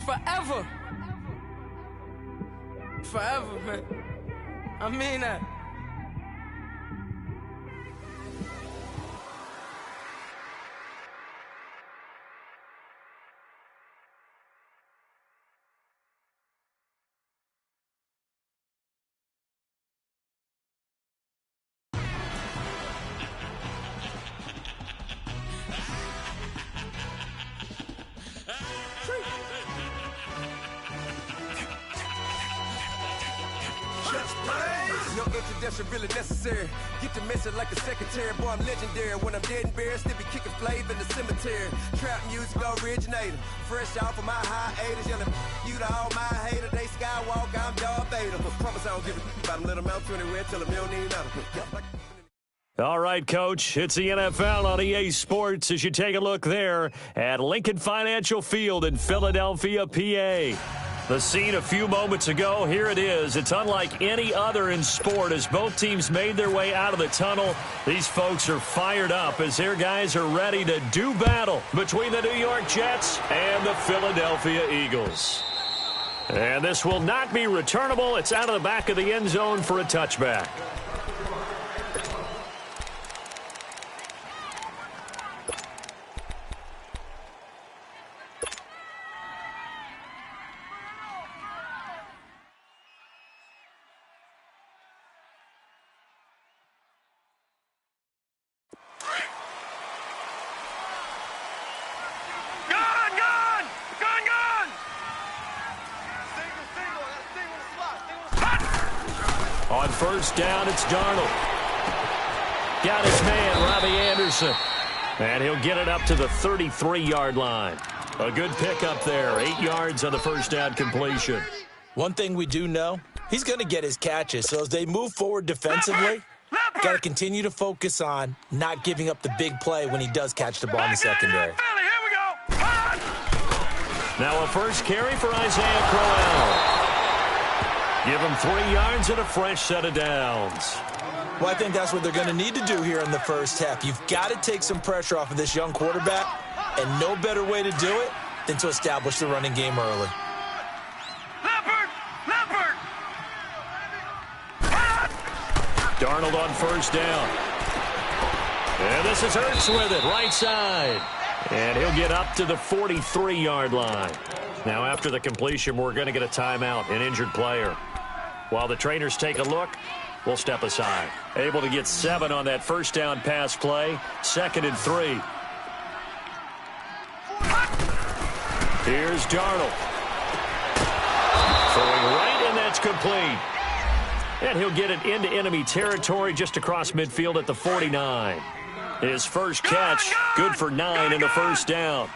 forever. Forever, man. I mean that. No introduction really necessary. Get the message like a secretary. Boy, I'm legendary. When I'm dead and buried, still be kicking flavor in the cemetery. Trap music originator. Fresh off of my hiatus. Yelling you to all my haters. They skywalk, I'm Darth Vader. Promise I don't give a about them. Let them out to anywhere. Tell them you don't need nothing. All right, Coach, it's the NFL on EA Sports as you take a look there at Lincoln Financial Field in Philadelphia, PA. The scene a few moments ago, here it is. It's unlike any other in sport as both teams made their way out of the tunnel. These folks are fired up as their guys are ready to do battle between the New York Jets and the Philadelphia Eagles. And this will not be returnable. It's out of the back of the end zone for a touchback. On first down, it's Darnold. Got his man, Robbie Anderson. And he'll get it up to the 33-yard line. A good pickup there. 8 yards on the first down completion. One thing we do know, he's going to get his catches. So as they move forward defensively, got to continue to focus on not giving up the big play when he does catch the ball in the secondary. Now a first carry for Isaiah Crowell. Give him 3 yards and a fresh set of downs. Well, I think that's what they're going to need to do here in the first half. You've got to take some pressure off of this young quarterback, and no better way to do it than to establish the running game early. Darnold on first down. And this is Hurts with it, right side. And he'll get up to the 43-yard line. Now after the completion, we're going to get a timeout, an injured player. While the trainers take a look, we'll step aside. Able to get 7 on that first down pass play. 2nd and 3. Here's Darnold. Throwing right, and that's complete. And he'll get it into enemy territory just across midfield at the 49. His first catch, good for 9 and a first down.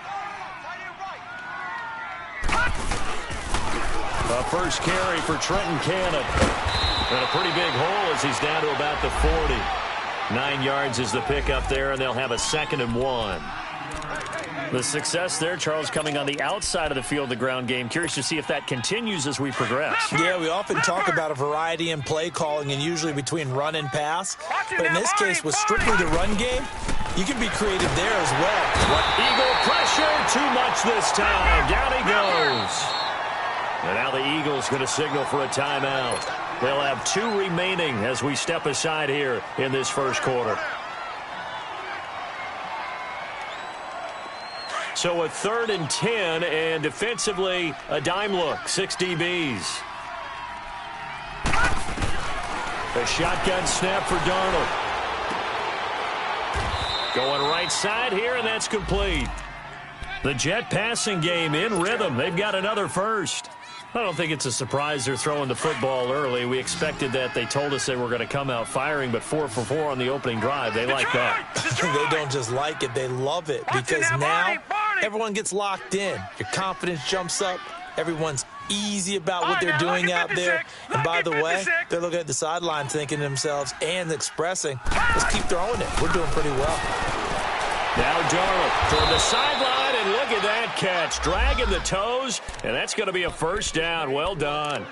A first carry for Trenton Cannon. And a pretty big hole as he's down to about the 40. 9 yards is the pickup there, and they'll have a 2nd and 1. The success there, Charles, coming on the outside of the field, the ground game. Curious to see if that continues as we progress. Yeah, we often talk about a variety in play calling and usually between run and pass. But in this case, with strictly the run game, you can be creative there as well. Eagle pressure, too much this time. Down he goes. And now the Eagles going to signal for a timeout. They'll have 2 remaining as we step aside here in this first quarter. So a 3rd and 10, and defensively a dime look, 6 DBs. A shotgun snap for Darnold. Going right side here, and that's complete. The Jet passing game in rhythm. They've got another first. I don't think it's a surprise they're throwing the football early. We expected that. They told us they were going to come out firing, but 4 for 4 on the opening drive. They like that. They don't just like it. They love it because now everyone gets locked in. Your confidence jumps up. Everyone's easy about what they're doing out there. And by the way, they're looking at the sideline thinking to themselves and expressing, let's keep throwing it. We're doing pretty well. Now Darnold toward the sideline, and look at that catch. Dragging the toes, and that's going to be a first down. Well done.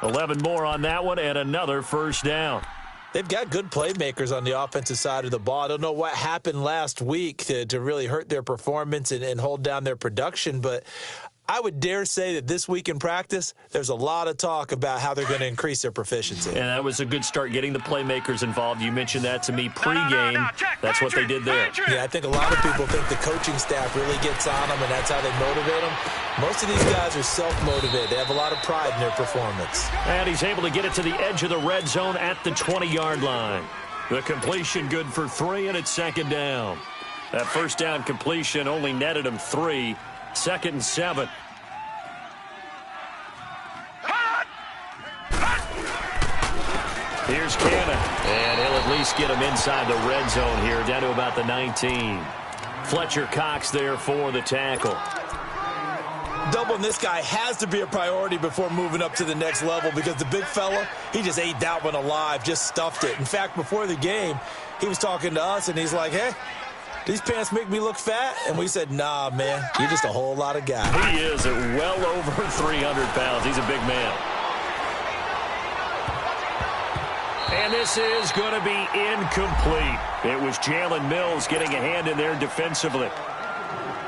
11 more on that one, and another first down. They've got good playmakers on the offensive side of the ball. I don't know what happened last week to really hurt their performance and hold down their production, but I would dare say that this week in practice, there's a lot of talk about how they're going to increase their proficiency. And that was a good start, getting the playmakers involved. You mentioned that to me pregame. That's what they did there. Yeah, I think a lot of people think the coaching staff really gets on them, and that's how they motivate them. Most of these guys are self-motivated. They have a lot of pride in their performance. And he's able to get it to the edge of the red zone at the 20-yard line. The completion good for 3, and it's second down. That first down completion only netted him 3. 2nd and 7. Here's Cannon, and he'll at least get him inside the red zone here, down to about the 19. Fletcher Cox there for the tackle. Doubling this guy has to be a priority before moving up to the next level, because the big fella, he just ate that one alive, just stuffed it. In fact, before the game, he was talking to us, and he's like, hey, these pants make me look fat? And we said, nah, man, you're just a whole lot of guy. He is at well over 300 pounds. He's a big man. And this is going to be incomplete. It was Jalen Mills getting a hand in there defensively.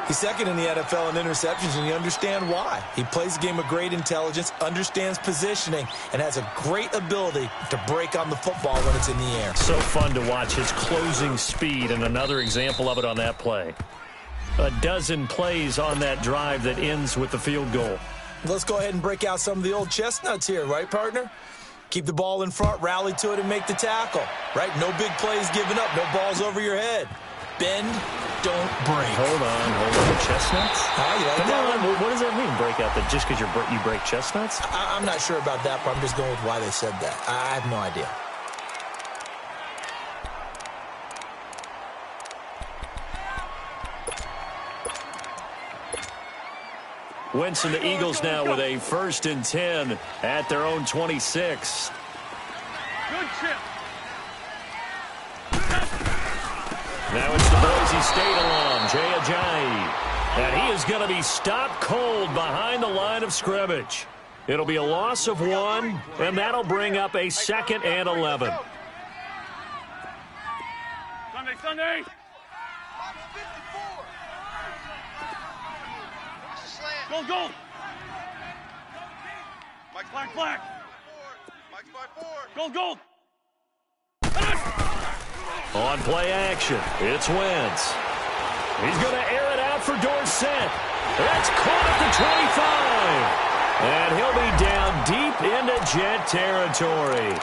He's second in the NFL in interceptions, and you understand why. He plays a game of great intelligence, understands positioning, and has a great ability to break on the football when it's in the air. So fun to watch his closing speed, and another example of it on that play. A dozen plays on that drive that ends with the field goal. Let's go ahead and break out some of the old chestnuts here, right, partner? Keep the ball in front, rally to it, and make the tackle, right? No big plays given up, no balls over your head. Bend, don't break. Hold on. Chestnuts? You like that one? What does that mean, break out? That just because you break chestnuts? I'm not sure about that, but I'm just going with why they said that. I have no idea. Wentz and the Eagles now with a 1st and 10 at their own 26. Good chip. Now it's the Boise State alum, Jay Ajayi. And he is going to be stopped cold behind the line of scrimmage. It'll be a loss of 1, and that'll bring up a 2nd and 11. Sunday. Go. Mike's black. Mike's by 4. Go. On play action, it's Wentz. He's going to air it out for Dorsett. That's caught at the 25. And he'll be down deep into Jet territory.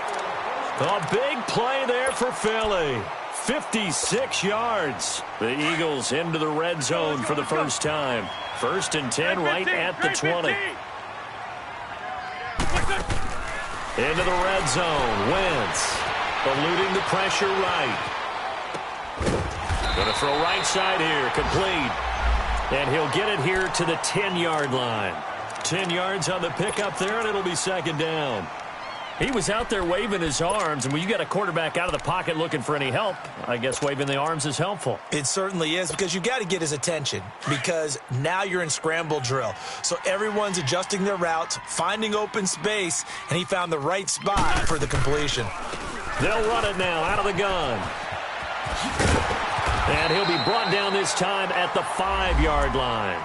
A big play there for Philly. 56 yards. The Eagles into the red zone for the first time. 1st and 10 right at the 20. Into the red zone. Wentz eluding the pressure right. Going to throw right side here. Complete. And he'll get it here to the 10-yard line. 10 yards on the pickup there, and it'll be 2nd down. He was out there waving his arms, and when you got a quarterback out of the pocket looking for any help, I guess waving the arms is helpful. It certainly is, because you got to get his attention, because now you're in scramble drill. So everyone's adjusting their routes, finding open space, and he found the right spot for the completion. They'll run it now out of the gun. And he'll be brought down this time at the 5-yard line.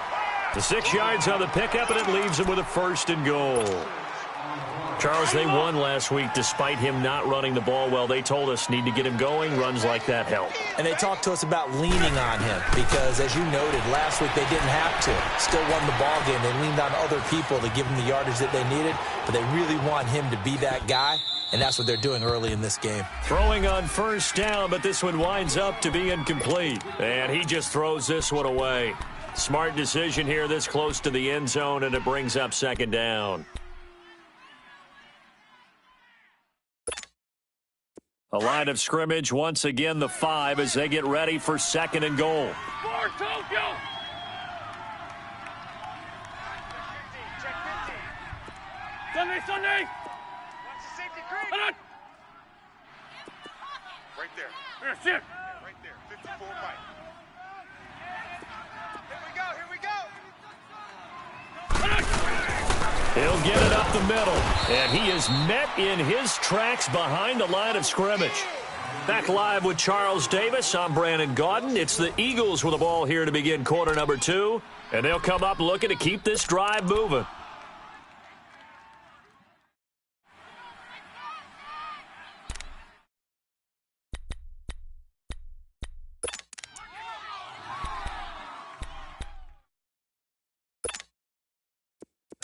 The 6 yards on the pickup, and it leaves him with a 1st and goal. Charles, they won last week despite him not running the ball well. They told us need to get him going. Runs like that help. And they talked to us about leaning on him because, as you noted, last week they didn't have to. Still won the ball game. They leaned on other people to give them the yardage that they needed, but they really want him to be that guy, and that's what they're doing early in this game. Throwing on 1st down, but this one winds up to be incomplete. And he just throws this one away. Smart decision here this close to the end zone, and it brings up 2nd down. A line of scrimmage, once again the 5 as they get ready for 2nd and goal. For Tokyo. Sunday. What's the safety creek? Right there. Here, sit. Right there. 54 Mike. Here we go. He'll get it up the middle, and he is met in his tracks behind the line of scrimmage. Back live with Charles Davis. I'm Brandon Gaudin. It's the Eagles with the ball here to begin quarter number 2. And they'll come up looking to keep this drive moving.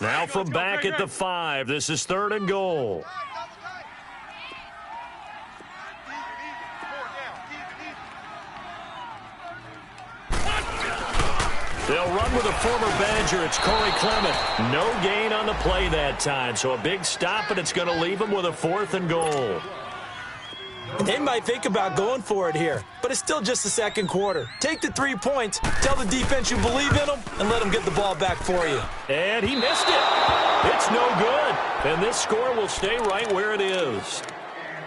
Now from back at the 5, this is 3rd and goal. They'll run with a former Badger. It's Corey Clement. No gain on the play that time, so a big stop, and it's going to leave them with a 4th and goal. They might think about going for it here, but it's still just the second quarter. Take the 3 points, tell the defense you believe in them, and let them get the ball back for you. And he missed it. It's no good. And this score will stay right where it is.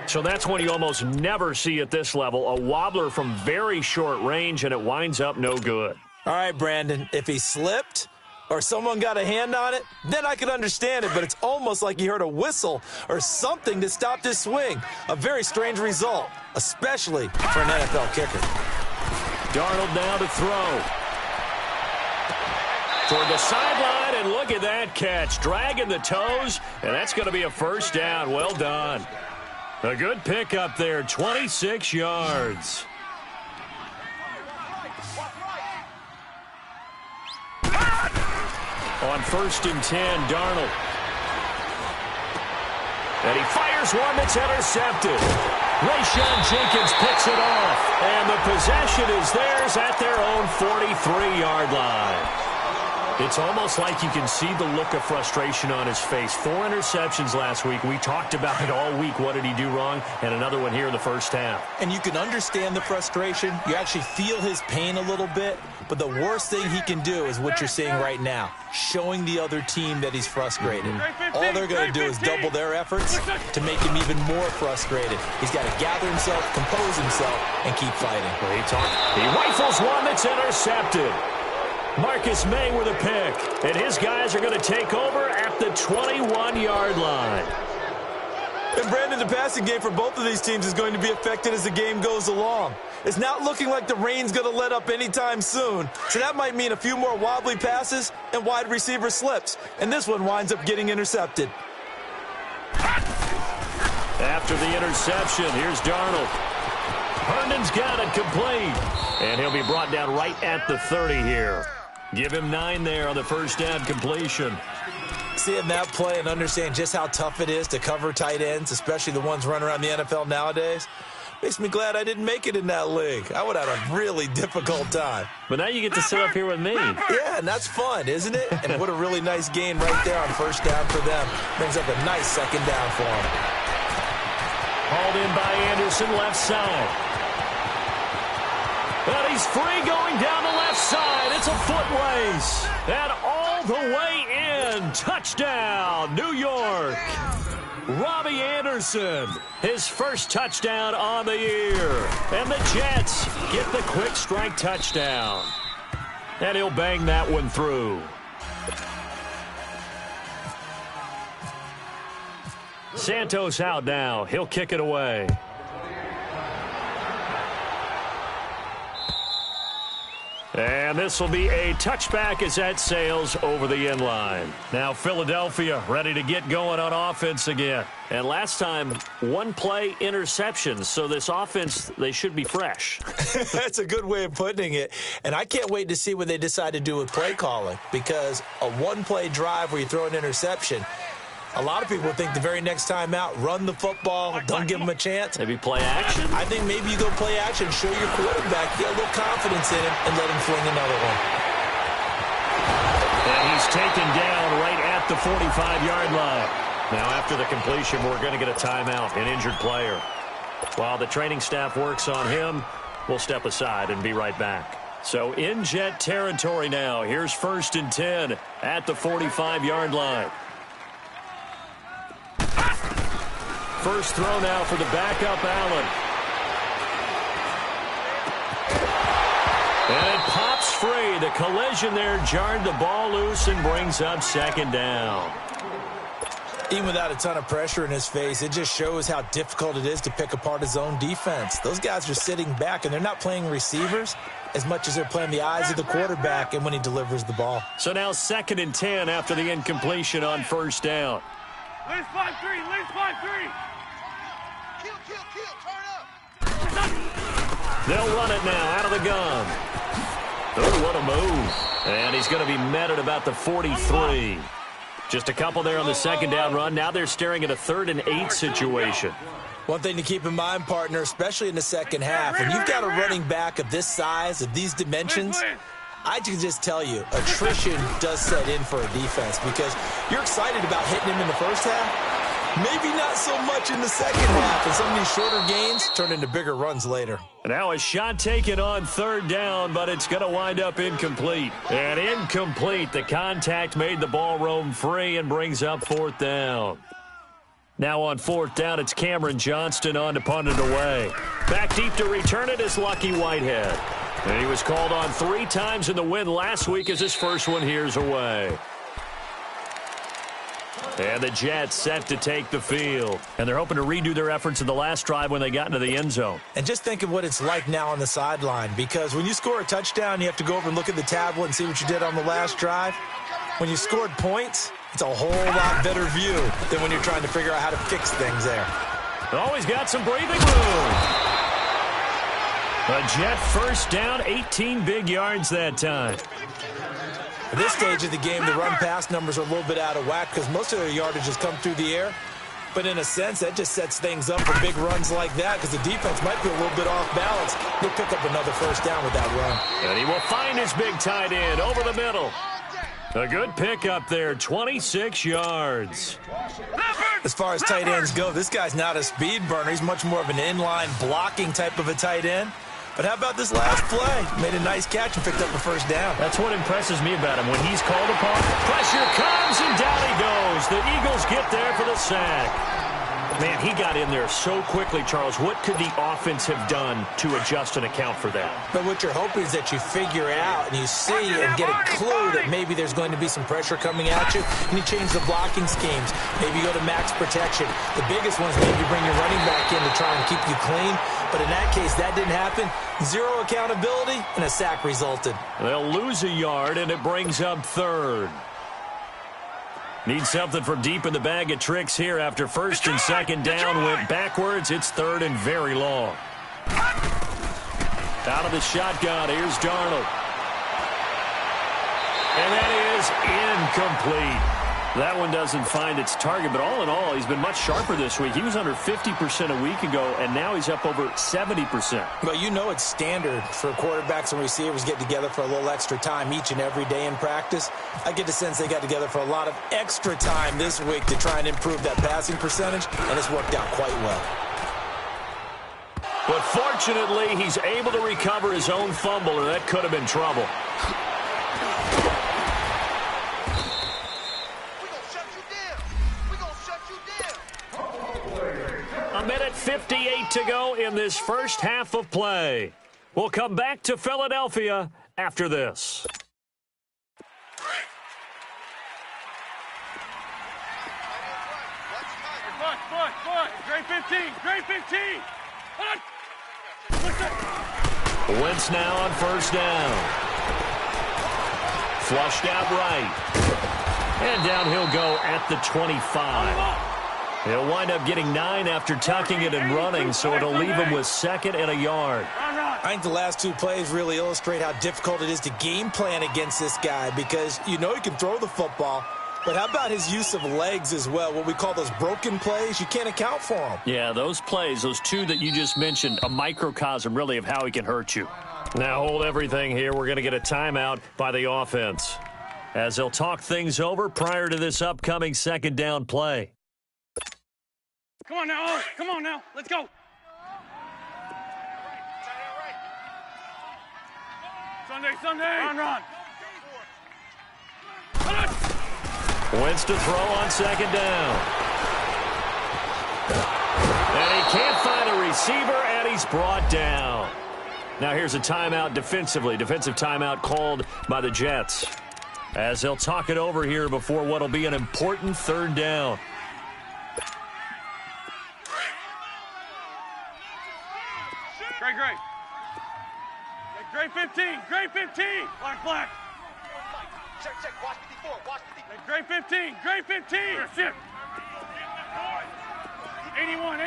So that's one you almost never see at this level. A wobbler from very short range, and it winds up no good. All right, Brandon, if he slipped or someone got a hand on it, then I could understand it, but it's almost like he heard a whistle or something to stop this swing. A very strange result, especially for an NFL kicker. Darnold now to throw. Toward the sideline, and look at that catch. Dragging the toes, and that's going to be a first down. Well done. A good pickup there, 26 yards. On 1st and 10, Darnold. And he fires one that's intercepted. Rayshon Jenkins picks it off. And the possession is theirs at their own 43-yard line. It's almost like you can see the look of frustration on his face. 4 interceptions last week. We talked about it all week. What did he do wrong? And another one here in the first half. And you can understand the frustration. You actually feel his pain a little bit. But the worst thing he can do is what you're seeing right now, showing the other team that he's frustrated. All they're going to do is double their efforts to make him even more frustrated. He's got to gather himself, compose himself, and keep fighting. He rifles one that's intercepted. Marcus May with a pick. And his guys are going to take over at the 21-yard line. And Brandon, the passing game for both of these teams is going to be affected as the game goes along. It's not looking like the rain's going to let up anytime soon. So that might mean a few more wobbly passes and wide receiver slips. And this one winds up getting intercepted. After the interception, here's Darnold. Herndon's got it complete. And he'll be brought down right at the 30 here. Give him 9 there on the first down completion. Seeing that play and understand just how tough it is to cover tight ends, especially the ones running around the NFL nowadays, makes me glad I didn't make it in that league. I would have had a really difficult time. But now you get to sit up here with me. Yeah, and that's fun, isn't it? And what a really nice gain right there on first down for them. Brings up a nice second down for them. Hauled in by Anderson, left side. And he's free going down the left side. It's a foot race. And all the way in. Touchdown, New York. Robbie Anderson, his first touchdown on the year. And the Jets get the quick strike touchdown. And he'll bang that one through. Santos out now. He'll kick it away. And this will be a touchback as that sails over the end line. Now Philadelphia ready to get going on offense again. And last time, 1-play interceptions. So this offense, they should be fresh. That's a good way of putting it. And I can't wait to see what they decide to do with play calling. Because a 1-play drive where you throw an interception, a lot of people think the very next time out, run the football, don't give them a chance. Maybe play action? I think maybe you go play action, show your quarterback, get a little confidence in him, and let him fling another one. And he's taken down right at the 45-yard line. Now, after the completion, we're going to get a timeout, an injured player. While the training staff works on him, we'll step aside and be right back. So in Jet territory now. Here's 1st and 10 at the 45-yard line. First throw now for the backup, Allen. And it pops free. The collision there jarred the ball loose and brings up second down. Even without a ton of pressure in his face, it just shows how difficult it is to pick apart his own defense. Those guys are sitting back, and they're not playing receivers as much as they're playing the eyes of the quarterback and when he delivers the ball. So now 2nd and 10 after the incompletion on first down. List 5-3, list 5-3. Kill, turn up. They'll run it now out of the gun. Oh, what a move. And he's going to be met at about the 43. Just a couple there on the 2nd down run. Now they're staring at a 3rd and 8 situation. One thing to keep in mind, partner, especially in the second half, when you've got a running back of this size, of these dimensions, I can just tell you, attrition does set in for a defense because you're excited about hitting him in the first half. Maybe not so much in the second half, and some of these shorter gains turn into bigger runs later. Now a shot taken on 3rd down, but it's going to wind up incomplete. And incomplete. The contact made the ball roam free and brings up 4th down. Now on 4th down, it's Cameron Johnston on to punt it away. Back deep to return it is Lucky Whitehead. And he was called on 3 times in the win last week as his first one here's away. And the Jets set to take the field. And they're hoping to redo their efforts in the last drive when they got into the end zone. And just think of what it's like now on the sideline, because when you score a touchdown, you have to go over and look at the tablet and see what you did on the last drive. When you scored points, it's a whole lot better view than when you're trying to figure out how to fix things there. Always got some breathing room. A Jet first down, 18 big yards that time. At this stage of the game, the run-pass numbers are a little bit out of whack because most of their yardage has come through the air. But in a sense, that just sets things up for big runs like that because the defense might be a little bit off balance. They'll pick up another first down with that run. And he will find his big tight end over the middle. A good pickup there, 26 yards. As far as tight ends go, this guy's not a speed burner. He's much more of an inline blocking type of a tight end. But how about this last play? Made a nice catch and picked up a first down. That's what impresses me about him. When he's called upon, pressure comes and down he goes. The Eagles get there for the sack. Man, he got in there so quickly, Charles. What could the offense have done to adjust and account for that? But what you're hoping is that you figure out and you see and get a clue that maybe there's going to be some pressure coming at you, and you change the blocking schemes. Maybe you go to max protection. The biggest one is maybe you bring your running back in to try and keep you clean. But in that case, that didn't happen. Zero accountability, and a sack resulted. They'll lose a yard, and it brings up 3rd. Need something from deep in the bag of tricks here after 1st and 2nd down went backwards. It's 3rd and very long. Out of the shotgun, here's Darnold. And that is incomplete. That one doesn't find its target, but all in all, he's been much sharper this week. He was under 50% a week ago, and now he's up over 70%. Well, you know it's standard for quarterbacks and receivers get together for a little extra time each and every day in practice. I get the sense they got together for a lot of extra time this week to try and improve that passing percentage, and it's worked out quite well. But fortunately, he's able to recover his own fumble, and that could have been trouble. A minute 58 to go in this first half of play. We'll come back to Philadelphia after this. Foot. Grade 15. Grade 15. Wentz now on first down. Flushed out right. And down he'll go at the 25. He'll wind up getting 9 after tucking it and running, so it'll leave him with 2nd and a yard. I think the last 2 plays really illustrate how difficult it is to game plan against this guy because you know he can throw the football, but how about his use of legs as well? What we call those broken plays, you can't account for them. Yeah, those plays, those 2 that you just mentioned, a microcosm really of how he can hurt you. Now hold everything here. We're going to get a timeout by the offense as they'll talk things over prior to this upcoming 2nd down play. Come on now, come on now, let's go. Sunday. Run. Wentz to throw on 2nd down. And he can't find a receiver, and he's brought down. Now here's a timeout defensively. Defensive timeout called by the Jets as they'll talk it over here before what'll be an important 3rd down. Great. Great 15. Great 15. Black. Check. Watch 54. Watch 54. Great 15. Great 15. Shit. 81.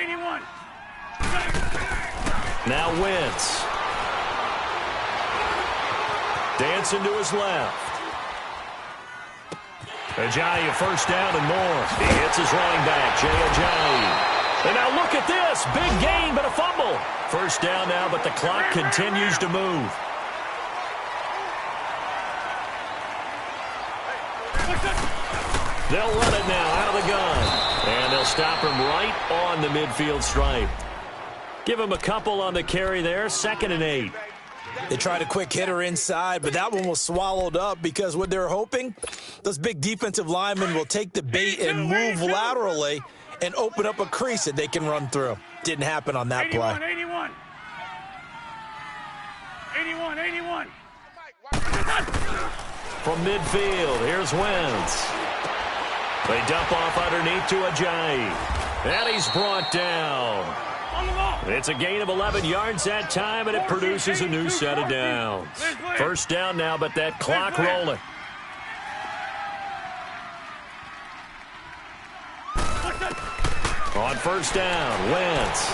Now Wentz. Dancing to his left. Ajayi, first down and more. He hits his running back, Jay Ajayi. And now look at this. Big gain, but a fumble. First down now, but the clock continues to move. They'll run it now out of the gun. And they'll stop him right on the midfield stripe. Give him a couple on the carry there. 2nd and 8. They tried a quick hitter inside, but that one was swallowed up because what they're hoping, those big defensive linemen will take the bait and move laterally and open up a crease that they can run through. Didn't happen on that play. 81. From midfield, here's Wentz. They dump off underneath to Ajayi. And he's brought down. It's a gain of 11 yards that time, and it produces a new set of downs. First down now, but that clock rolling. On first down, Wentz.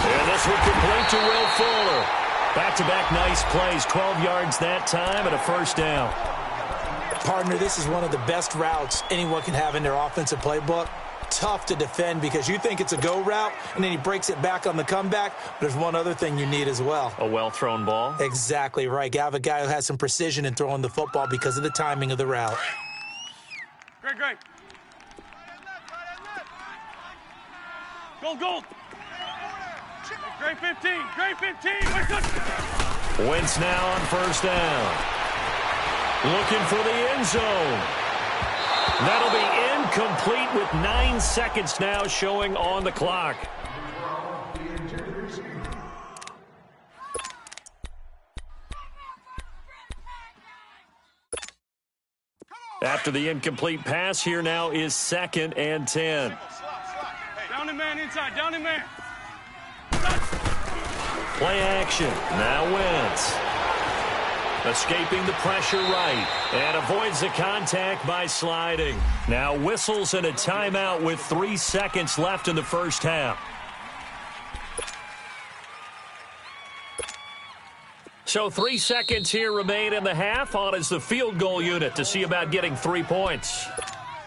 And this one complete to Will Fuller. Back-to-back nice plays, 12 yards that time, and a first down. Partner, this is one of the best routes anyone can have in their offensive playbook. Tough to defend because you think it's a go route, and then he breaks it back on the comeback. There's one other thing you need as well. A well-thrown ball? Exactly right. You have a guy who has some precision in throwing the football because of the timing of the route. Great. Gold. Great 15. Wentz now on first down. Looking for the end zone. That'll be incomplete with 9 seconds now showing on the clock. After the incomplete pass, here now is 2nd and 10. Down and man inside. Down and man. Play action. Now Wentz. Escaping the pressure right. And avoids the contact by sliding. Now whistles and a timeout with 3 seconds left in the first half. So 3 seconds here remain in the half. On is the field goal unit to see about getting 3 points.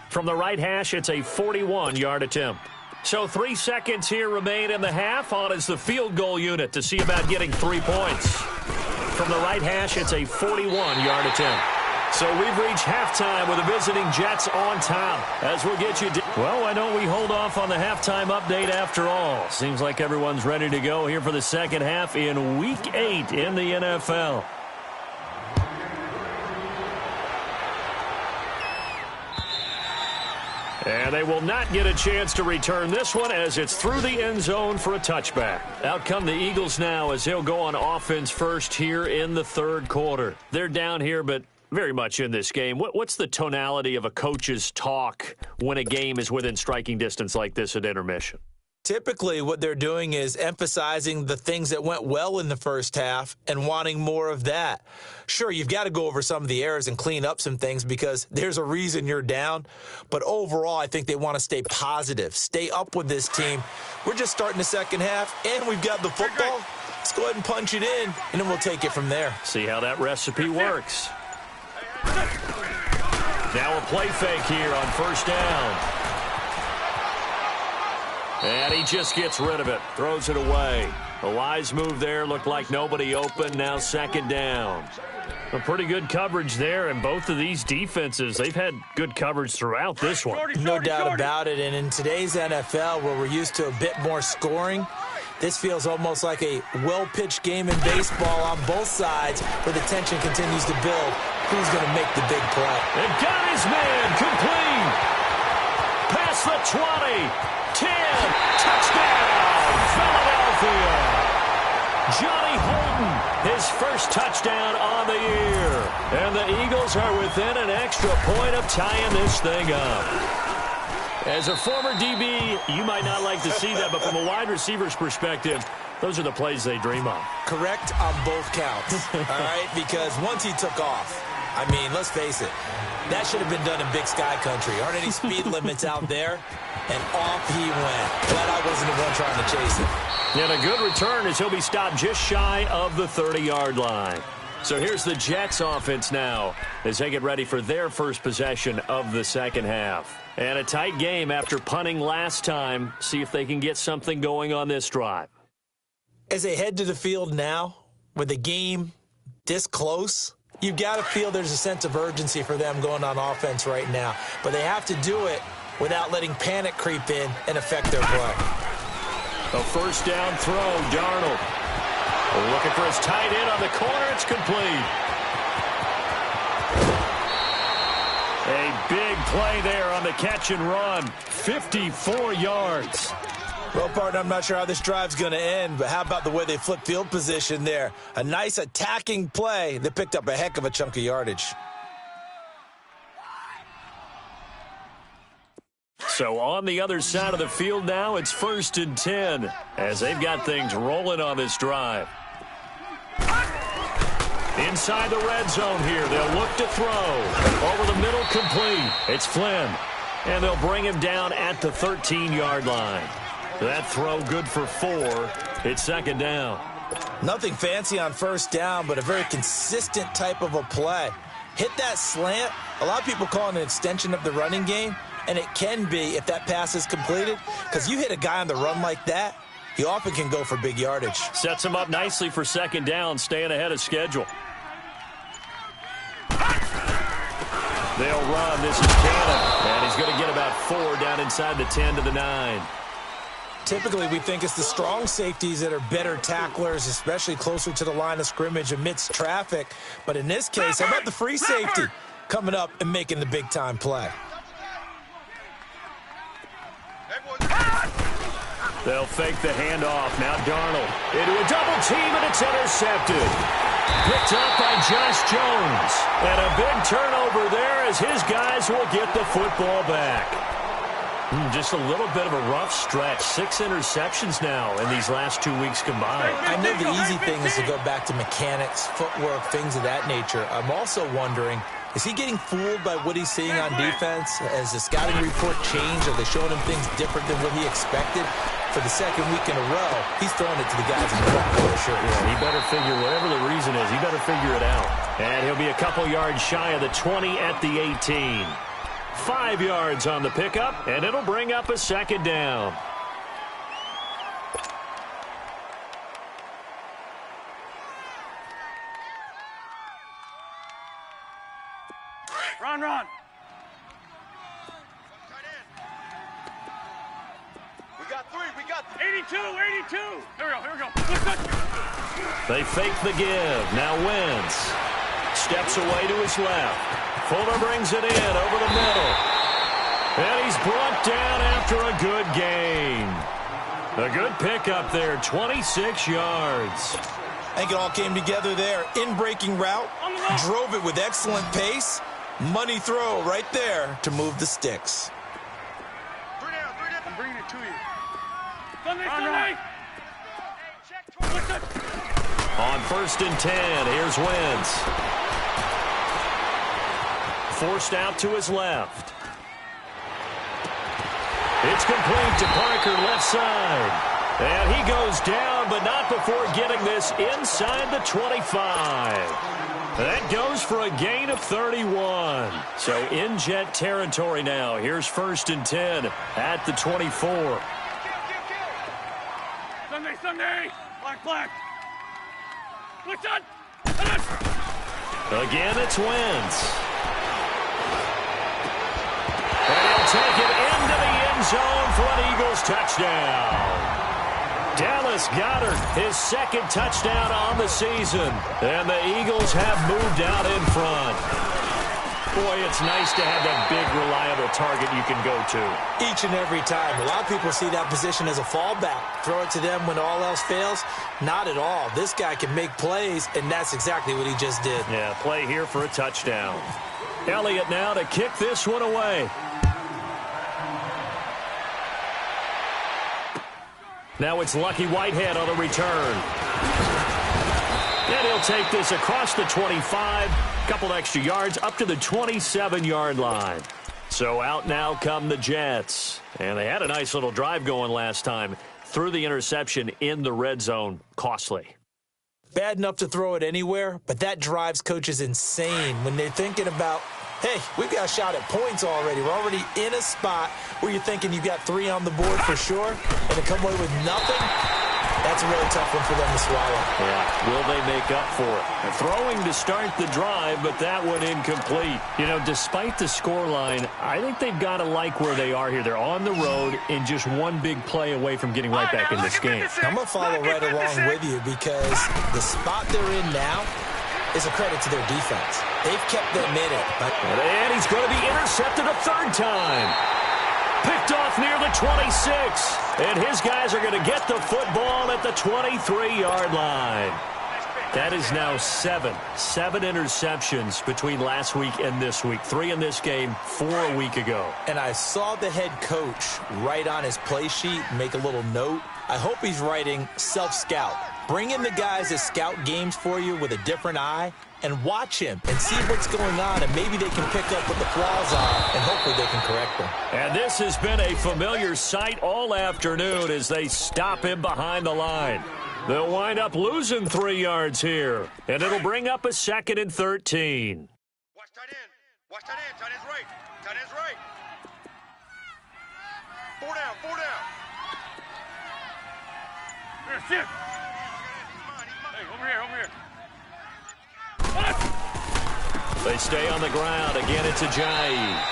From the right hash, it's a 41-yard attempt. So 3 seconds here remain in the half. On is the field goal unit to see about getting 3 points. From the right hash, it's a 41-yard attempt. So we've reached halftime with the visiting Jets on top. As we'll get you... Well, why don't we hold off on the halftime update after all? Seems like everyone's ready to go here for the second half in Week 8 in the NFL. And they will not get a chance to return this one as it's through the end zone for a touchback. Out come the Eagles now as they'll go on offense first here in the third quarter. They're down here, but very much in this game. What's the tonality of a coach's talk when a game is within striking distance like this at intermission? Typically, what they're doing is emphasizing the things that went well in the first half and wanting more of that. Sure, you've got to go over some of the errors and clean up some things because there's a reason you're down. But overall, I think they want to stay positive, stay up with this team. We're just starting the second half, and we've got the football. Let's go ahead and punch it in, and then we'll take it from there. See how that recipe works. Now a play fake here on first down. And he just gets rid of it, throws it away. A wise move there, looked like nobody open, now second down. A pretty good coverage there, and both of these defenses, they've had good coverage throughout this one. No doubt about it, and in today's NFL, where we're used to a bit more scoring, this feels almost like a well-pitched game in baseball on both sides where the tension continues to build. Who's going to make the big play? And got his man complete. Past the 20. 10, touchdown, Philadelphia. Johnny Holden, his first touchdown on the year. And the Eagles are within an extra point of tying this thing up. As a former DB, you might not like to see that, but from a wide receiver's perspective, those are the plays they dream of. Correct on both counts, all right? Because once he took off, I mean, let's face it, that should have been done in Big Sky Country. Aren't any speed limits out there? And off he went. Glad I wasn't the one trying to chase him. And a good return as he'll be stopped just shy of the 30-yard line. So here's the Jets offense now as they get ready for their first possession of the second half. And a tight game after punting last time. See if they can get something going on this drive. As they head to the field now, with the game this close, you've got to feel there's a sense of urgency for them going on offense right now. But they have to do it without letting panic creep in and affect their play. A first down throw, Darnold. Looking for his tight end on the corner. It's complete. A big play there on the catch and run. 54 yards. Well, partner, I'm not sure how this drive's going to end, but how about the way they flip field position there? A nice attacking play that picked up a heck of a chunk of yardage. So on the other side of the field now, it's 1st and 10 as they've got things rolling on this drive. Inside the red zone here, they'll look to throw. Over the middle, complete. It's Flynn, and they'll bring him down at the 13-yard line. That throw good for 4. It's second down. Nothing fancy on first down, but a very consistent type of a play. Hit that slant. A lot of people call it an extension of the running game, and it can be if that pass is completed, because you hit a guy on the run like that, he often can go for big yardage. Sets him up nicely for second down, staying ahead of schedule. They'll run. This is Cannon, and he's going to get about 4 down inside the 10 to the 9. Typically, we think it's the strong safeties that are better tacklers, especially closer to the line of scrimmage amidst traffic. But in this case, how about the free safety coming up and making the big-time play? They'll fake the handoff. Now Darnold into a double team, and it's intercepted. Picked up by Josh Jones. And a big turnover there as his guys will get the football back. Just a little bit of a rough stretch. 6 interceptions now in these last 2 weeks combined. I know the easy thing is to go back to mechanics, footwork, things of that nature. I'm also wondering, is he getting fooled by what he's seeing on defense? Has the scouting report changed? Are they showing him things different than what he expected? For the second week in a row, he's throwing it to the guys in the front court. Sure. Yeah, he better figure, whatever the reason is, he better figure it out. And he'll be a couple yards shy of the 20 at the 18. 5 yards on the pickup, and it'll bring up a second down. Run. We got 82. Here we go. Good. They fake the give. Now Wentz steps away to his left. Fuller brings it in over the middle. And he's brought down after a good gain. A good pickup there, 26 yards. I think it all came together there. In-breaking route, drove it with excellent pace. Money throw right there to move the sticks. 3 down. I'm bringing it to you. Sunday. On 1st and 10, here's Wentz. Forced out to his left. It's complete to Parker, left side. And he goes down, but not before getting this inside the 25. That goes for a gain of 31. So in Jet territory now. Here's 1st and 10 at the 24. Sunday. Black. What's on? Again, it's Wentz. And he'll take it into the end zone for an Eagles touchdown. Dallas Goedert, his second touchdown on the season. And the Eagles have moved out in front. Boy, it's nice to have that big, reliable target you can go to. Each and every time. A lot of people see that position as a fallback. Throw it to them when all else fails. Not at all. This guy can make plays, and that's exactly what he just did. Yeah, play here for a touchdown. Elliott now to kick this one away. Now it's Lucky Whitehead on the return. And he'll take this across the 25, couple extra yards up to the 27-yard line. So out now come the Jets. And they had a nice little drive going last time. Threw the interception in the red zone. Costly. Bad enough to throw it anywhere, but that drives coaches insane when they're thinking about, hey, we've got a shot at points already. We're already in a spot where you're thinking you've got 3 on the board for sure, and to come away with nothing, that's a really tough one for them to swallow. Yeah, will they make up for it? They're throwing to start the drive, but that one incomplete. You know, despite the scoreline, I think they've got to like where they are here. They're on the road and just one big play away from getting right back in this game. I'm going to follow right along with you because the spot they're in now is a credit to their defense. They've kept them in it. And he's going to be intercepted a third time. Picked off near the 26. And his guys are going to get the football at the 23-yard line. That is now 7 interceptions between last week and this week. 3 in this game, 4 a week ago. And I saw the head coach write on his play sheet, make a little note. I hope he's writing self-scout. Bring in the guys that scout games for you with a different eye and watch him and see what's going on, and maybe they can pick up what the flaws are, and hopefully they can correct them. And this has been a familiar sight all afternoon as they stop him behind the line. They'll wind up losing 3 yards here, and it'll bring up a 2nd and 13. Watch tight end. Watch tight end. Tight end's right. Tight end's right. 4 down. 4 down. Here, sit. Hey, over here, over here. They stay on the ground. Again, it's Ajayi.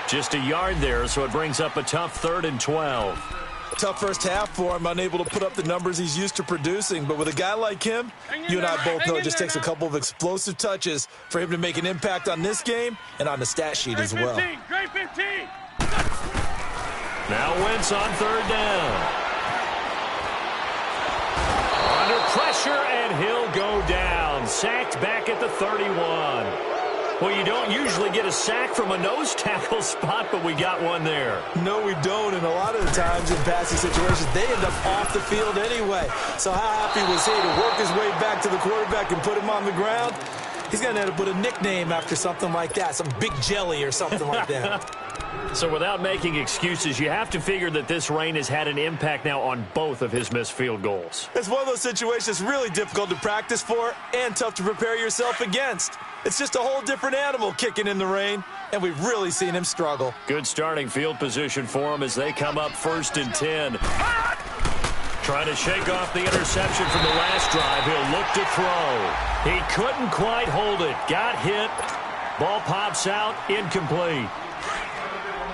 Just a yard there, so it brings up a tough 3rd and 12. Tough first half for him, unable to put up the numbers he's used to producing. But with a guy like him, you and I both know it just takes a couple of explosive touches for him to make an impact on this game and on the stat sheet as well. Great 15. Now Wentz on 3rd down. Under pressure, and he'll go down. Sacked back at the 31. Well, you don't usually get a sack from a nose tackle spot, but we got one there. No, we don't, and a lot of the times in passing situations, they end up off the field anyway. So how happy was he to work his way back to the quarterback and put him on the ground? He's going to have to put a nickname after something like that, some Big Jelly or something like that. So without making excuses, you have to figure that this rain has had an impact now on both of his missed field goals. It's one of those situations really difficult to practice for and tough to prepare yourself against. It's just a whole different animal kicking in the rain, and we've really seen him struggle. Good starting field position for him as they come up 1st and 10. Trying to shake off the interception from the last drive. He'll look to throw. He couldn't quite hold it. Got hit. Ball pops out. Incomplete.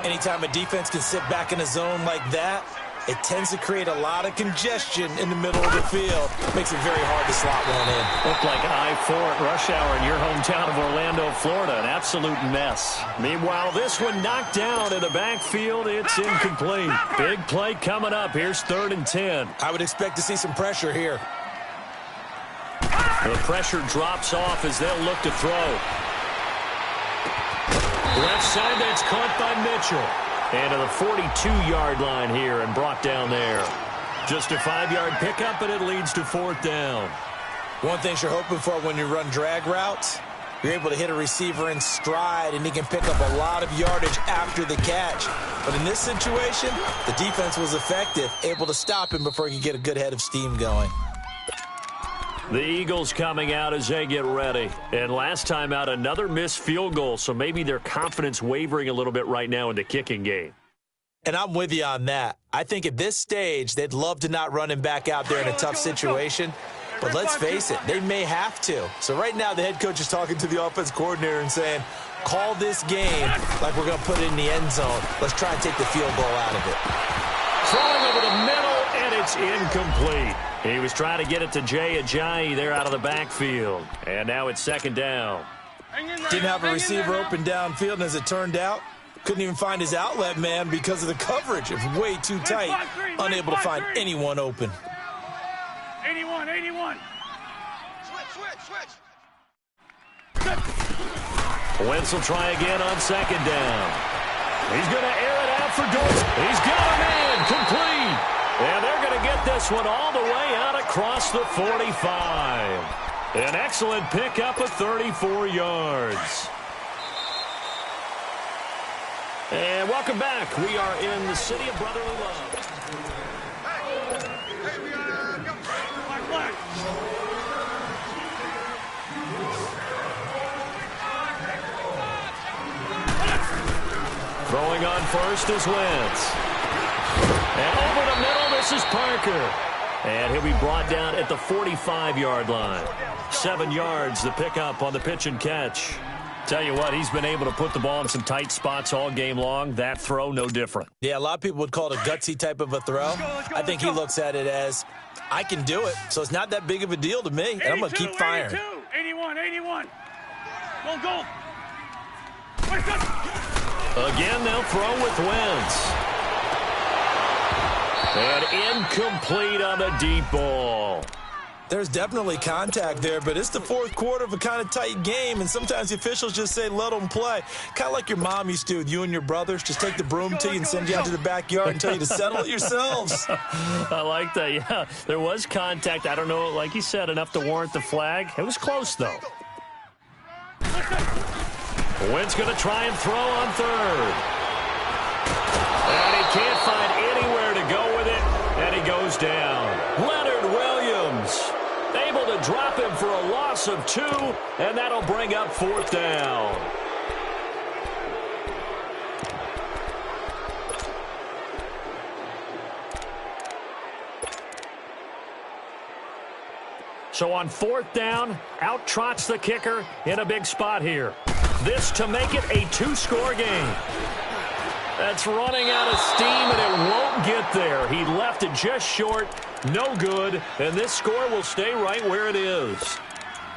Anytime a defense can sit back in a zone like that, it tends to create a lot of congestion in the middle of the field. Makes it very hard to slot one in. Looked like I-4 at rush hour in your hometown of Orlando, Florida. An absolute mess. Meanwhile, this one knocked down in the backfield. It's incomplete. Big play coming up. Here's 3rd and 10. I would expect to see some pressure here. The pressure drops off as they'll look to throw. Left side, that's caught by Mitchell. And to the 42-yard line here and brought down there. Just a 5-yard pickup, and it leads to 4th down. One thing you're hoping for when you run drag routes, you're able to hit a receiver in stride, and he can pick up a lot of yardage after the catch. But in this situation, the defense was effective, able to stop him before he could get a good head of steam going. The Eagles coming out as they get ready. And last time out, another missed field goal, so maybe their confidence wavering a little bit right now in the kicking game. And I'm with you on that. I think at this stage, they'd love to not run him back out there in a tough situation. But let's face it, they may have to. So right now, the head coach is talking to the offense coordinator and saying, call this game like we're going to put it in the end zone. Let's try and take the field goal out of it. Throwing over the middle, and it's incomplete. He was trying to get it to Jay Ajayi there out of the backfield. And now it's 2nd down. Didn't have a receiver open downfield, and as it turned out, couldn't even find his outlet man because of the coverage. It's way too tight, unable to find anyone open. 81. Switch. Wentz will try again on 2nd down. He's going to air it out for Bootz. He's got a man complete. And they're going get this one all the way out across the 45. An excellent pickup of 34 yards. And welcome back. We are in the city of brotherly love. Hey, we gotta go. Black. Throwing on first is Wentz. And over the middle, this is Parker. And he'll be brought down at the 45-yard line. 7 yards, the pickup on the pitch and catch. Tell you what, he's been able to put the ball in some tight spots all game long. That throw, no different. Yeah, a lot of people would call it a gutsy type of a throw. I think he looks at it as, I can do it, so it's not that big of a deal to me, and I'm going to keep firing. 81. Go. Again, they'll throw with Wentz. And incomplete on the deep ball. There's definitely contact there, but it's the fourth quarter of a kind of tight game, and sometimes the officials just say, let them play. Kind of like your mom used to with you and your brothers. Just take the broom to you and send you out to the backyard and tell you to settle it yourselves. I like that, yeah. There was contact. I don't know, like you said, enough to warrant the flag. It was close, though. Wentz going to try and throw on third. And he can't find anywhere to go with it, and he goes down. Leonard Williams able to drop him for a loss of 2, and that'll bring up fourth down. So on fourth down, out trots the kicker in a big spot here. This to make it a 2-score game. That's running out of steam, and it won't get there. He left it just short, no good, and this score will stay right where it is.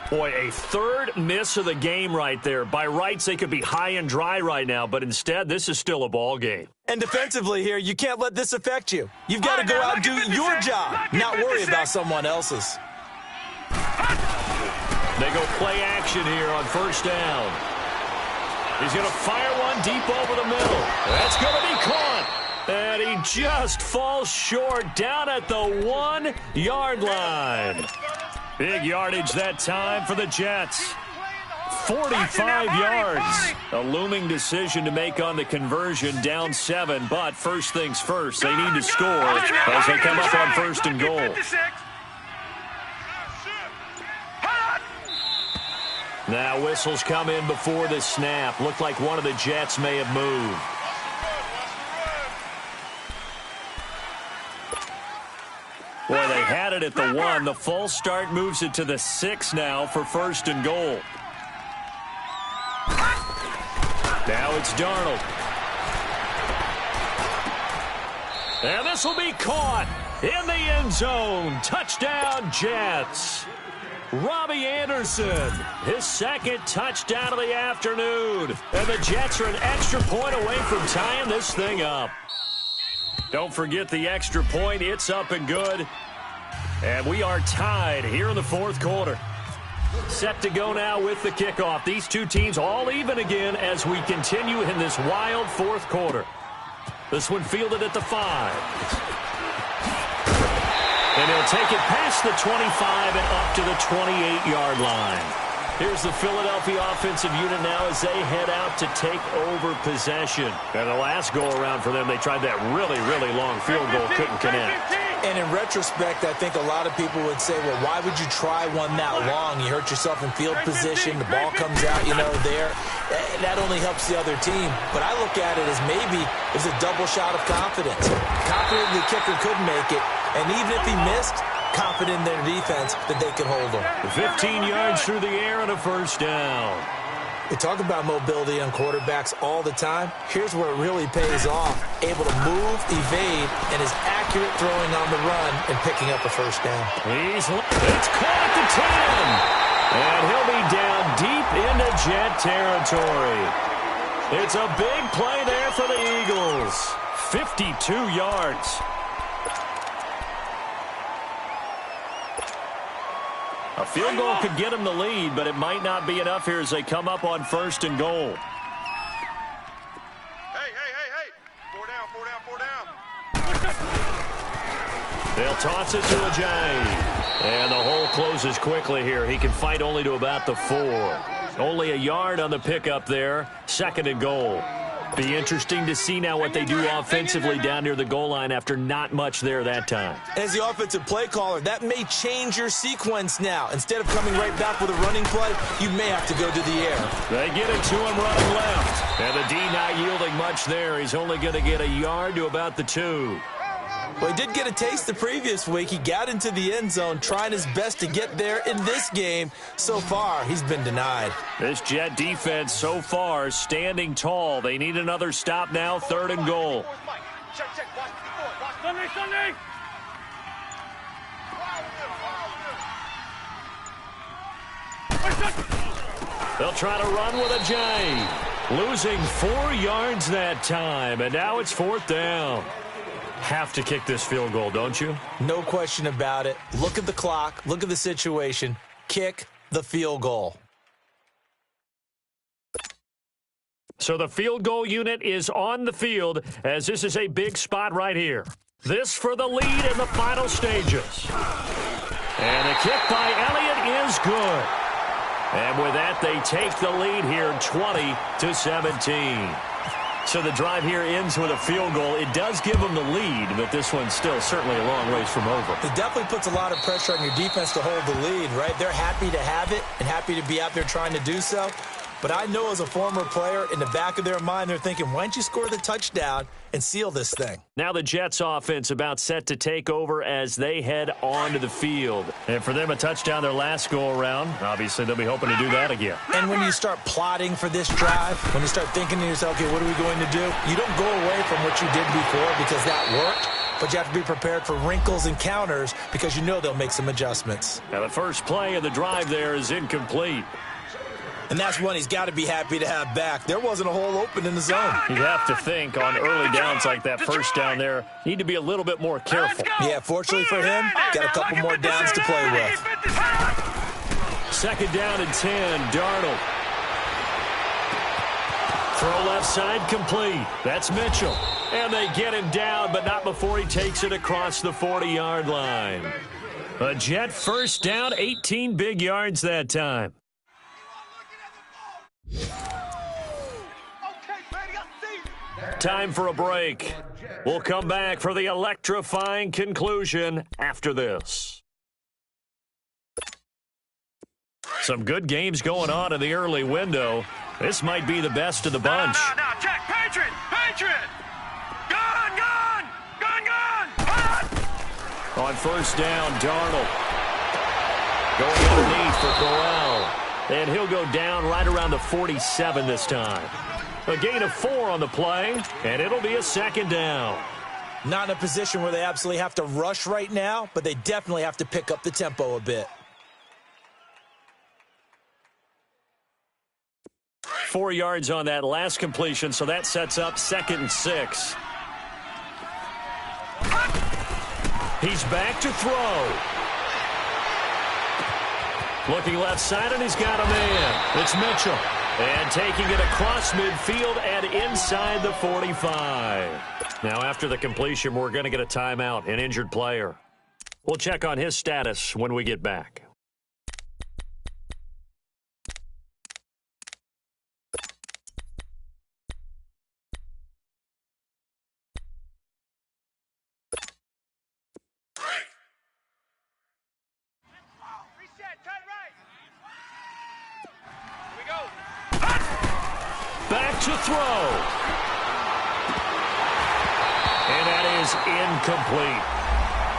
Boy, a third miss of the game right there. By rights, they could be high and dry right now, but instead, this is still a ball game. And defensively here, you can't let this affect you. You've got to go out and do your job, not worry about someone else's. They go play action here on first down. He's going to fire one deep over the middle. That's going to be caught. And he just falls short down at the 1-yard line. Big yardage that time for the Jets. 45 yards. A looming decision to make on the conversion, down 7. But first things first, they need to score as they come up on first and goal. Now whistles come in before the snap. Looked like one of the Jets may have moved. Boy, they had it at the 1. The false start moves it to the 6 now for first and goal. Now it's Darnold. And this will be caught in the end zone. Touchdown, Jets. Robbie Anderson, his second touchdown of the afternoon. And the Jets are an extra point away from tying this thing up. Don't forget the extra point. It's up and good. And we are tied here in the fourth quarter. Set to go now with the kickoff. These two teams all even again as we continue in this wild fourth quarter. This one fielded at the 5. And he'll take it past the 25 and up to the 28-yard line. Here's the Philadelphia offensive unit now as they head out to take over possession. And the last go-around for them, they tried that really, really long field goal, couldn't connect. And in retrospect, I think a lot of people would say, well, why would you try one that long? You hurt yourself in field position. The ball comes out, there. That only helps the other team. But I look at it as maybe it's a double shot of confidence. Confident the kicker could make it. And even if he missed, confident in their defense that they could hold him. 15 yards through the air and a first down. We talk about mobility on quarterbacks all the time. Here's where it really pays off. Able to move, evade, and is accurate throwing on the run and picking up a first down. It's caught at the 10. And he'll be down deep into Jet territory. It's a big play there for the Eagles. 52 yards. A field goal could get them the lead, but it might not be enough here as they come up on first and goal. Hey. 4 down. They'll toss it to Ajayi. And the hole closes quickly here. He can fight only to about the 4. Only a yard on the pickup there. 2nd and goal. Be interesting to see now what they do offensively down near the goal line after not much there that time. As the offensive play caller, that may change your sequence now. Instead of coming right back with a running play, you may have to go to the air. They get it to him running left. And the D not yielding much there. He's only going to get a yard to about the 2. Well, he did get a taste the previous week. He got into the end zone trying his best to get there in this game. So far, he's been denied. This Jet defense so far standing tall. They need another stop now, 3rd and goal. Sunday! They'll try to run with Ajayi. Losing 4 yards that time, and now it's 4th down. Have to kick this field goal, don't you? No question about it. Look at the clock. Look at the situation. Kick the field goal. So the field goal unit is on the field as this is a big spot right here. This for the lead in the final stages. And the kick by Elliott is good. And with that, they take the lead here 20-17. So the drive here ends with a field goal. It does give them the lead, but this one's still certainly a long ways from over. It definitely puts a lot of pressure on your defense to hold the lead, right? They're happy to have it and happy to be out there trying to do so. But I know as a former player, in the back of their mind, they're thinking, why don't you score the touchdown and seal this thing? Now the Jets offense about set to take over as they head onto the field. And for them, a touchdown their last go-around. Obviously, they'll be hoping to do that again. And when you start plotting for this drive, when you start thinking to yourself, okay, what are we going to do? You don't go away from what you did before because that worked. But you have to be prepared for wrinkles and counters because you know they'll make some adjustments. Now the first play of the drive there is incomplete. And that's one he's got to be happy to have back. There wasn't a hole open in the zone. You have to think on early downs like that first down there, need to be a little bit more careful. Yeah, fortunately for him, got a couple more downs to play with. 2nd down and 10, Darnold. Throw left side complete. That's Mitchell. And they get him down, but not before he takes it across the 40-yard line. A Jet first down, 18 big yards that time. Time for a break. We'll come back for the electrifying conclusion after this. Some good games going on in the early window. This might be the best of the bunch. No, check. Patriot! Gun! On first down, Darnold. Going underneath for Corral. And he'll go down right around the 47 this time. A gain of 4 on the play, and it'll be a 2nd down. Not in a position where they absolutely have to rush right now, but they definitely have to pick up the tempo a bit. 4 yards on that last completion, so that sets up 2nd and 6. He's back to throw. Looking left side, and he's got a man. It's Mitchell. And taking it across midfield and inside the 45. Now, after the completion, we're going to get a timeout, an injured player. We'll check on his status when we get back. Back to throw. And that is incomplete.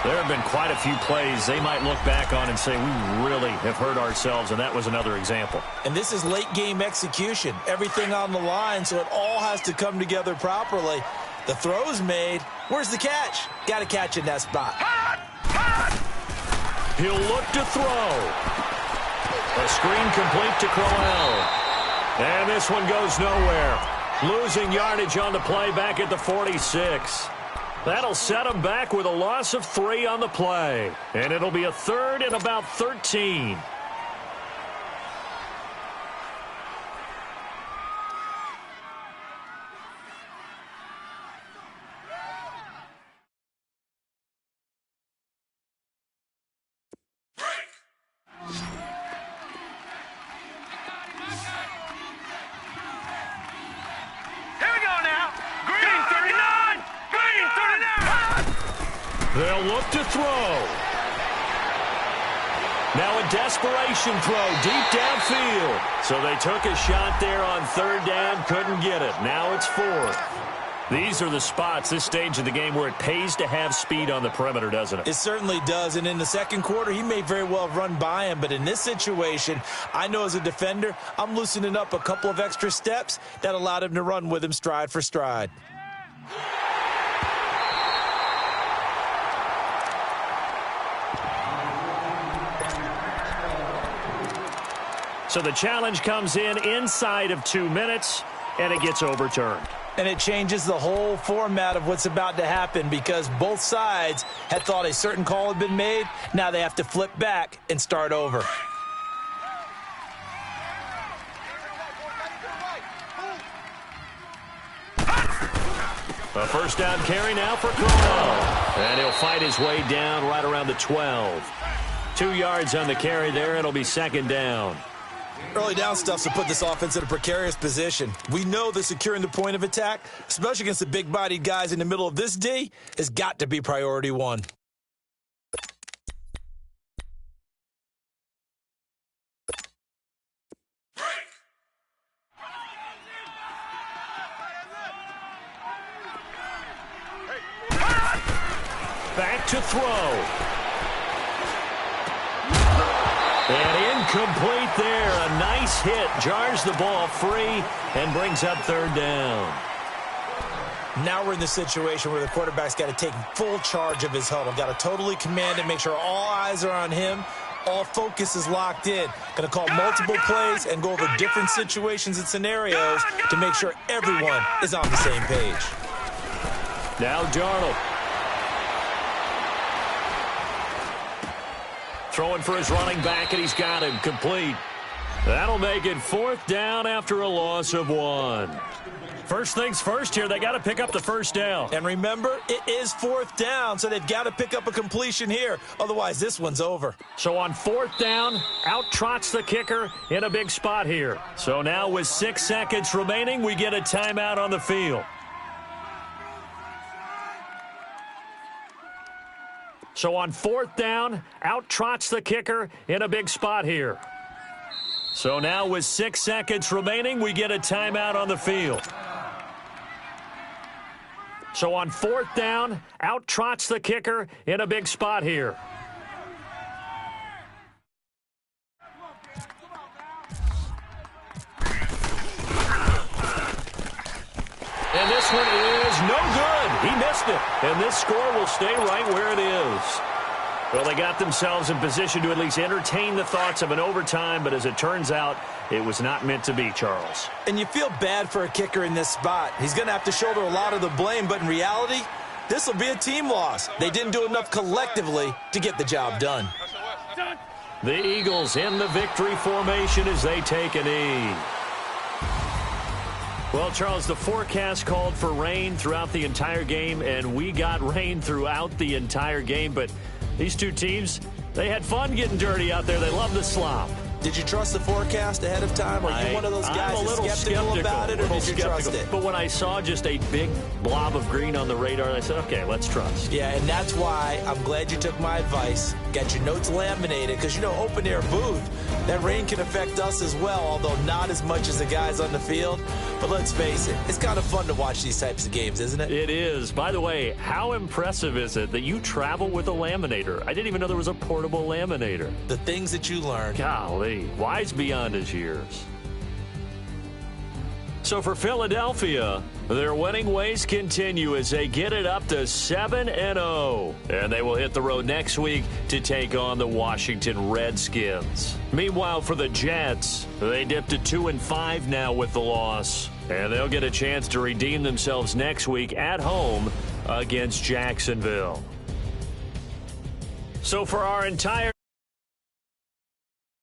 There have been quite a few plays they might look back on and say, we really have hurt ourselves, and that was another example. And this is late-game execution. Everything on the line, so it all has to come together properly. The throw's made. Where's the catch? Got to catch in that spot. He'll look to throw. A screen complete to Crowell. And this one goes nowhere. Losing yardage on the play back at the 46. That'll set him back with a loss of 3 on the play. And it'll be a 3rd and about 13. They'll look to throw. Now a desperation throw deep downfield. So they took a shot there on third down, couldn't get it. Now it's fourth. These are the spots, this stage of the game, where it pays to have speed on the perimeter, doesn't it? It certainly does, and in the second quarter, he may very well have run by him, but in this situation, I know as a defender, I'm loosening up a couple of extra steps that allowed him to run with him stride for stride. So the challenge comes in inside of 2 minutes, and it gets overturned. And it changes the whole format of what's about to happen because both sides had thought a certain call had been made. Now they have to flip back and start over. A first down carry now for Cornell. And he'll fight his way down right around the 12. 2 yards on the carry there. It'll be second down. Early down stuff to put this offense in a precarious position. We know that securing the point of attack, especially against the big-bodied guys in the middle of this D, has got to be priority one. Back to throw. And incomplete there. A nice hit. Jars the ball free and brings up third down. Now we're in the situation where the quarterback's got to take full charge of his huddle. Got to totally command it, make sure all eyes are on him. All focus is locked in. Going to call multiple plays and go over different situations and scenarios to make sure everyone is on the same page. Now Darnold. Throwing for his running back, and he's got him complete. That'll make it fourth down after a loss of 1. First things first here, they got to pick up the first down. And remember, it is fourth down, so they've got to pick up a completion here. Otherwise, this one's over. So on fourth down, out trots the kicker in a big spot here. So now with 6 seconds remaining, we get a timeout on the field. So on fourth down, out trots the kicker in a big spot here. So now with 6 seconds remaining, we get a timeout on the field. So on fourth down, out trots the kicker in a big spot here. And this one is no good. He missed it. And this score will stay right where it is. Well, they got themselves in position to at least entertain the thoughts of an overtime, but as it turns out, it was not meant to be, Charles. And you feel bad for a kicker in this spot. He's going to have to shoulder a lot of the blame, but in reality, this will be a team loss. They didn't do enough collectively to get the job done. The Eagles in the victory formation as they take a knee. Well, Charles, the forecast called for rain throughout the entire game, and we got rain throughout the entire game. But these two teams, they had fun getting dirty out there. They love the slop. Did you trust the forecast ahead of time? Are you one of those guys that's skeptical about it, or did you trust it? But when I saw just a big blob of green on the radar, I said, okay, let's trust. Yeah, and that's why I'm glad you took my advice. Got your notes laminated, because, you know, open-air booth, that rain can affect us as well, although not as much as the guys on the field. But let's face it, it's kind of fun to watch these types of games, isn't it? It is. By the way, how impressive is it that you travel with a laminator? I didn't even know there was a portable laminator. The things that you learn. Golly. Wise beyond his years. So for Philadelphia, their winning ways continue as they get it up to 7-0. And they will hit the road next week to take on the Washington Redskins. Meanwhile, for the Jets, they dipped to 2-5 now with the loss. And they'll get a chance to redeem themselves next week at home against Jacksonville. So for our entire